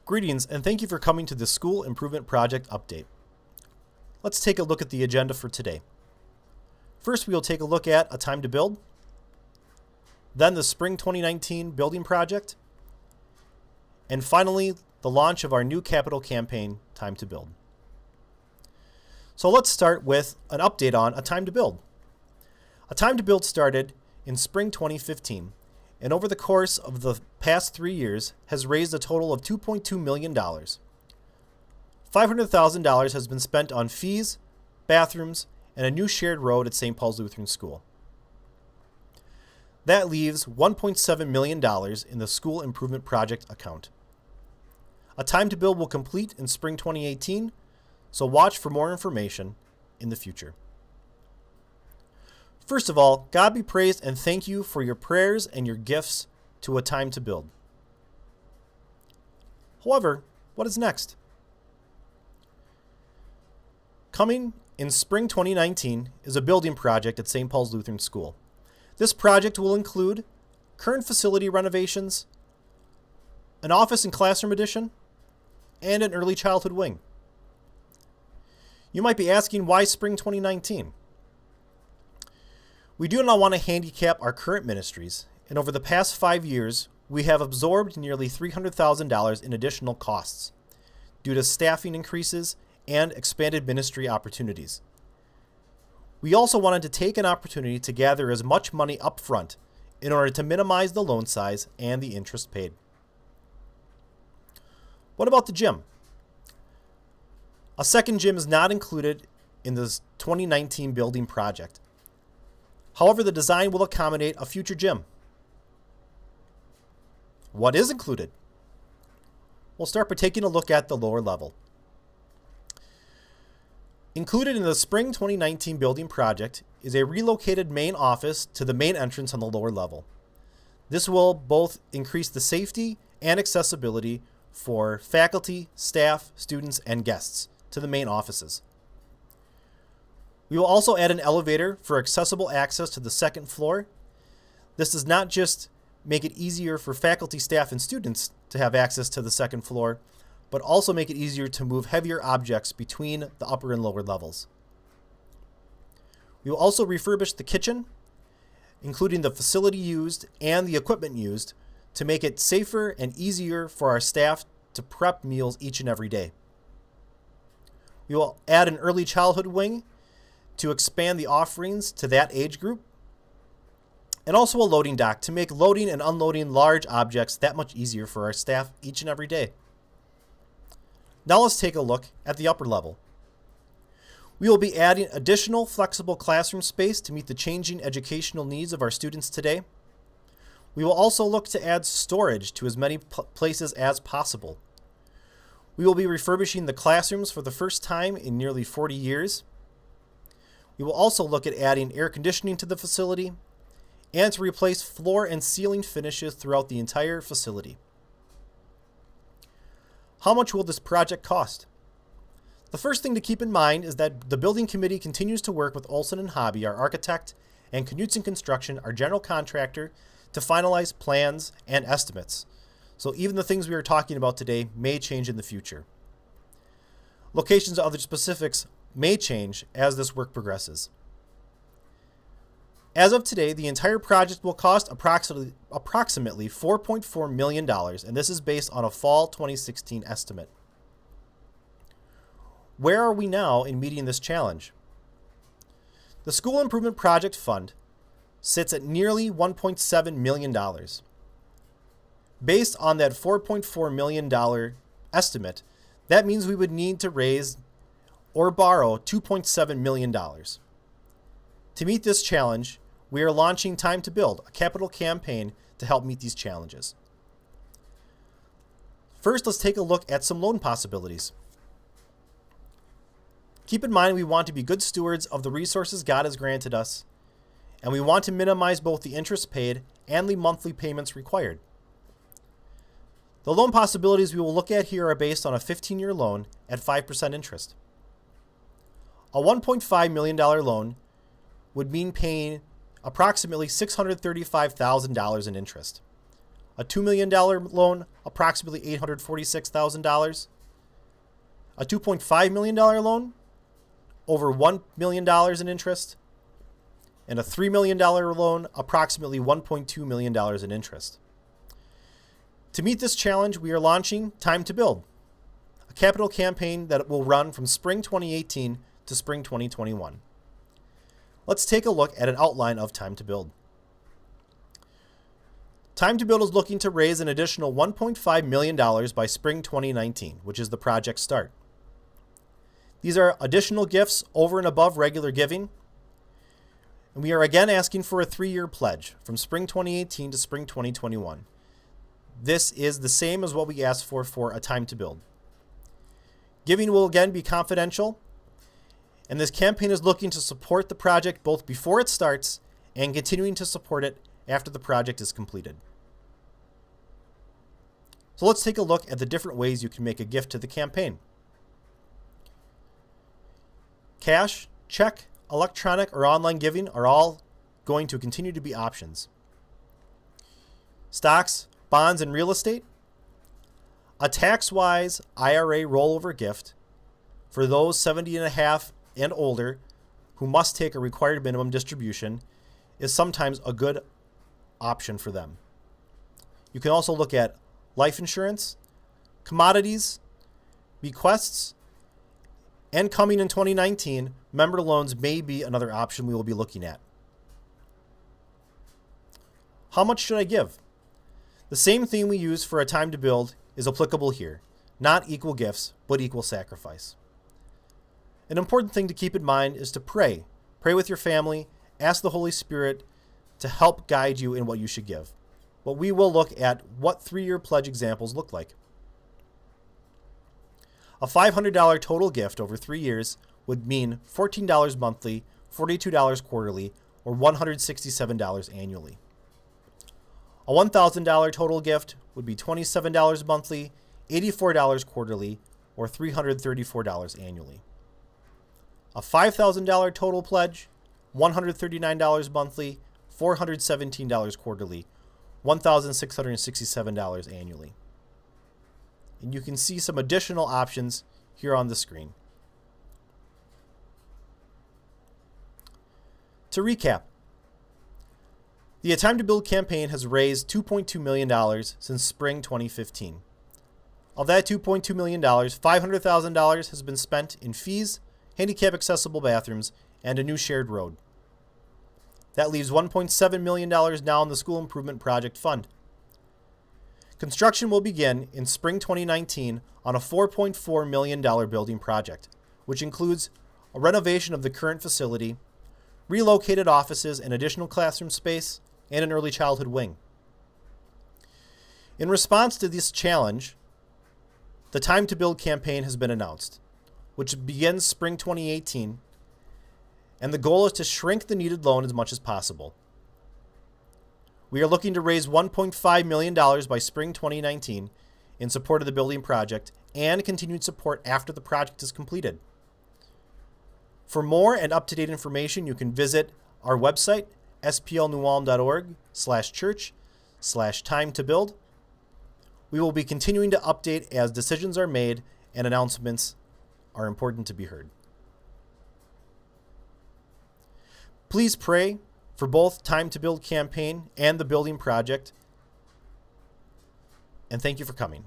Greetings and thank you for coming to the School Improvement Project Update. Let's take a look at the agenda for today. First, we will take a look at A Time to Build, then the Spring 2019 Building Project, and finally, the launch of our new capital campaign, Time to Build. So let's start with an update on A Time to Build. A Time to Build started in spring 2015, and over the course of the past 3 years has raised a total of $2.2 million. $500,000 has been spent on fees, bathrooms, and a new shared road at St. Paul's Lutheran School. That leaves $1.7 million in the School Improvement Project account. A Time to Build will complete in spring 2018, so watch for more information in the future. First of all, God be praised and thank you for your prayers and your gifts to A Time to Build. However, what is next? Coming in spring 2019 is a building project at St. Paul's Lutheran School. This project will include current facility renovations, an office and classroom addition, and an early childhood wing. You might be asking, why spring 2019? We do not want to handicap our current ministries, and over the past 5 years, we have absorbed nearly $300,000 in additional costs due to staffing increases and expanded ministry opportunities. We also wanted to take an opportunity to gather as much money up front in order to minimize the loan size and the interest paid. What about the gym? A second gym is not included in this 2019 building project. However, the design will accommodate a future gym. What is included? We'll start by taking a look at the lower level. Included in the spring 2019 building project is a relocated main office to the main entrance on the lower level. This will both increase the safety and accessibility for faculty, staff, students, and guests to the main offices. We will also add an elevator for accessible access to the second floor. This does not just make it easier for faculty, staff, and students to have access to the second floor, but also make it easier to move heavier objects between the upper and lower levels. We will also refurbish the kitchen, including the facility used and the equipment used, to make it safer and easier for our staff to prep meals each and every day. We will add an early childhood wing to expand the offerings to that age group, and also a loading dock to make loading and unloading large objects that much easier for our staff each and every day. Now let's take a look at the upper level. We will be adding additional flexible classroom space to meet the changing educational needs of our students today. We will also look to add storage to as many places as possible. We will be refurbishing the classrooms for the first time in nearly 40 years. We will also look at adding air conditioning to the facility and to replace floor and ceiling finishes throughout the entire facility. How much will this project cost? The first thing to keep in mind is that the building committee continues to work with Olson & Hobby, our architect, and Knutson Construction, our general contractor, to finalize plans and estimates. So even the things we are talking about today may change in the future. Locations and other specifics may change as this work progresses. As of today, the entire project will cost approximately $4.4 million, and this is based on a fall 2016 estimate. Where are we now in meeting this challenge? The School Improvement Project Fund sits at nearly $1.7 million. Based on that $4.4 million estimate, that means we would need to raise or borrow $2.7 million. To meet this challenge, we are launching Time to Build, a capital campaign to help meet these challenges. First, let's take a look at some loan possibilities. Keep in mind we want to be good stewards of the resources God has granted us, and we want to minimize both the interest paid and the monthly payments required. The loan possibilities we will look at here are based on a 15-year loan at 5% interest. A $1.5 million loan would mean paying approximately $635,000 in interest. A a $2 million loan, approximately $846,000, a $2.5 million loan, over $1 million in interest, and a $3 million loan, approximately $1.2 million in interest. To meet this challenge, we are launching Time to Build, a capital campaign that will run from spring 2018 to spring 2021. Let's take a look at an outline of Time to Build. Time to Build is looking to raise an additional $1.5 million by spring 2019, which is the project start. These are additional gifts over and above regular giving. And we are again asking for a 3-year pledge from spring 2018 to spring 2021. This is the same as what we asked for a Time to Build. Giving will again be confidential, and this campaign is looking to support the project both before it starts and continuing to support it after the project is completed. So let's take a look at the different ways you can make a gift to the campaign. Cash, check, electronic, or online giving are all going to continue to be options. Stocks, bonds, and real estate. A tax-wise IRA rollover gift for those 70 and a half and older who must take a required minimum distribution is sometimes a good option for them. You can also look at life insurance, commodities, bequests, and coming in 2019, member loans may be another option we will be looking at. How much should I give? The same theme we use for a Time to Build is applicable here. Not equal gifts, but equal sacrifice. An important thing to keep in mind is to pray. Pray with your family. Ask the Holy Spirit to help guide you in what you should give. But we will look at what 3-year pledge examples look like. A $500 total gift over 3 years would mean $14 monthly, $42 quarterly, or $167 annually. A $1,000 total gift would be $27 monthly, $84 quarterly, or $334 annually. A $5,000 total pledge, $139 monthly, $417 quarterly, $1,667 annually. And you can see some additional options here on the screen. To recap, the A Time to Build campaign has raised $2.2 million since spring 2015. Of that $2.2 million, $500,000 has been spent in fees, handicap accessible bathrooms, and a new shared road. That leaves $1.7 million now in the School Improvement Project Fund. Construction will begin in spring 2019 on a $4.4 million building project, which includes a renovation of the current facility, relocated offices and additional classroom space, and an early childhood wing. In response to this challenge, the Time to Build campaign has been announced, which begins spring 2018, and the goal is to shrink the needed loan as much as possible. We are looking to raise $1.5 million by spring 2019 in support of the building project and continued support after the project is completed. For more and up-to-date information, you can visit our website, splnewulm.org/church/time-to-build. We will be continuing to update as decisions are made and announcements are important to be heard. Please pray for both Time to Build campaign and the building project. And thank you for coming.